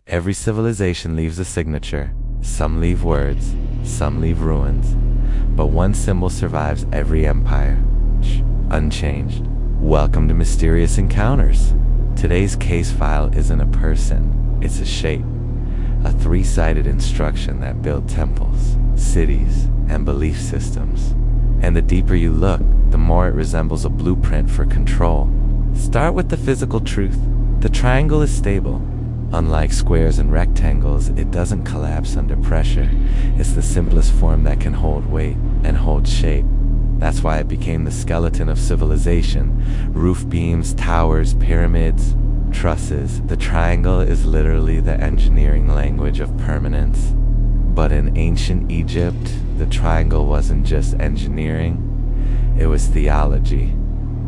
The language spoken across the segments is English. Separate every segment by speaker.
Speaker 1: Every civilization leaves a signature. Some leave words, some leave ruins. But one symbol survives every empire, unchanged. Welcome to Mysterious Encounters. Today's case file isn't a person, it's a shape. A three-sided instruction that built temples, cities, and belief systems. And the deeper you look, the more it resembles a blueprint for control. Start with the physical truth. The triangle is stable. Unlike squares and rectangles, it doesn't collapse under pressure. It's the simplest form that can hold weight and hold shape. That's why it became the skeleton of civilization. Roof beams, towers, pyramids, trusses. The triangle is literally the engineering language of permanence. But in ancient Egypt, the triangle wasn't just engineering, it was theology.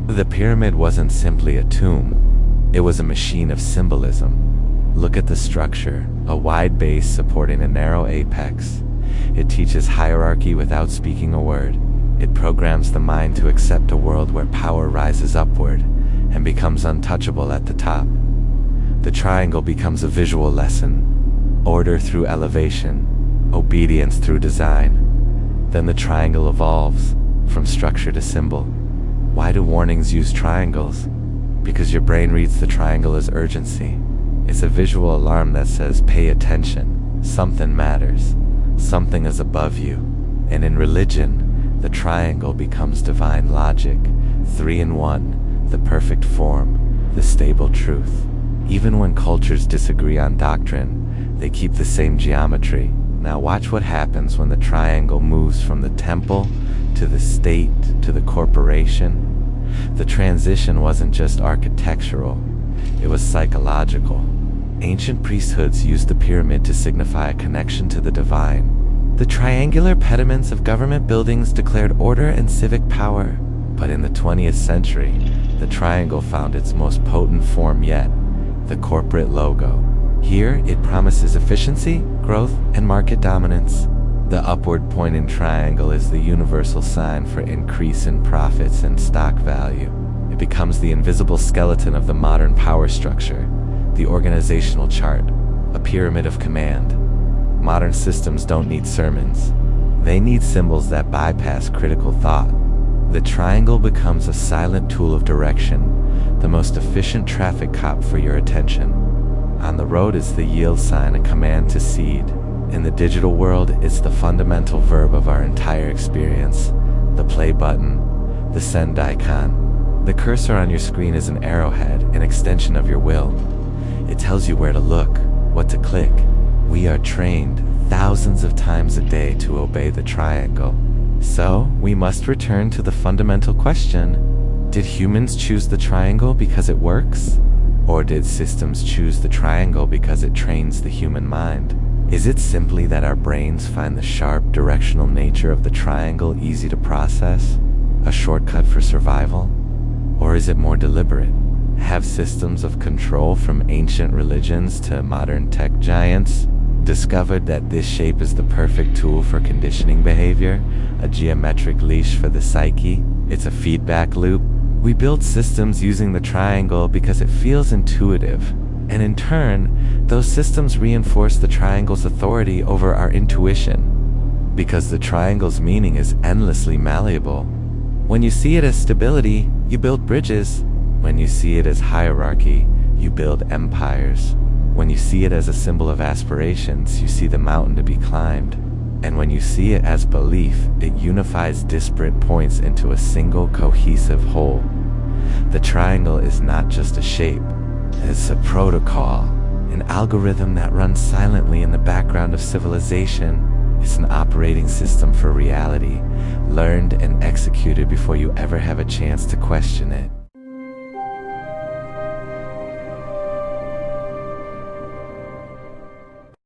Speaker 1: The pyramid wasn't simply a tomb, it was a machine of symbolism. Look at the structure, a wide base supporting a narrow apex. It teaches hierarchy without speaking a word. It programs the mind to accept a world where power rises upward and becomes untouchable at the top. The triangle becomes a visual lesson, order through elevation, obedience through design. Then the triangle evolves from structure to symbol. Why do warnings use triangles? Because your brain reads the triangle as urgency. It's a visual alarm that says, pay attention, something matters, something is above you. And in religion, the triangle becomes divine logic, 3 in 1, the perfect form, the stable truth. Even when cultures disagree on doctrine, they keep the same geometry. Now watch what happens when the triangle moves from the temple to the state to the corporation. The transition wasn't just architectural, it was psychological. Ancient priesthoods used the pyramid to signify a connection to the divine. The triangular pediments of government buildings declared order and civic power. But in the 20th century, the triangle found its most potent form yet, the corporate logo. Here, it promises efficiency, growth, and market dominance. The upward pointing triangle is the universal sign for increase in profits and stock value. It becomes the invisible skeleton of the modern power structure, the organizational chart, a pyramid of command. Modern systems don't need sermons. They need symbols that bypass critical thought. The triangle becomes a silent tool of direction, the most efficient traffic cop for your attention. On the road is the yield sign, a command to cede. In the digital world, it's the fundamental verb of our entire experience. The play button, the send icon. The cursor on your screen is an arrowhead, an extension of your will. It tells you where to look, what to click. We are trained thousands of times a day to obey the triangle. So, we must return to the fundamental question: did humans choose the triangle because it works? Or did systems choose the triangle because it trains the human mind? Is it simply that our brains find the sharp, directional nature of the triangle easy to process, a shortcut for survival? Or is it more deliberate? Have systems of control from ancient religions to modern tech giants discovered that this shape is the perfect tool for conditioning behavior, a geometric leash for the psyche? It's a feedback loop. We build systems using the triangle because it feels intuitive, and in turn, those systems reinforce the triangle's authority over our intuition. Because the triangle's meaning is endlessly malleable. When you see it as stability, you build bridges. When you see it as hierarchy, you build empires. When you see it as a symbol of aspirations, you see the mountain to be climbed. And when you see it as belief, it unifies disparate points into a single cohesive whole. The triangle is not just a shape, it's a protocol, an algorithm that runs silently in the background of civilization. It's an operating system for reality, learned and executed before you ever have a chance to question it.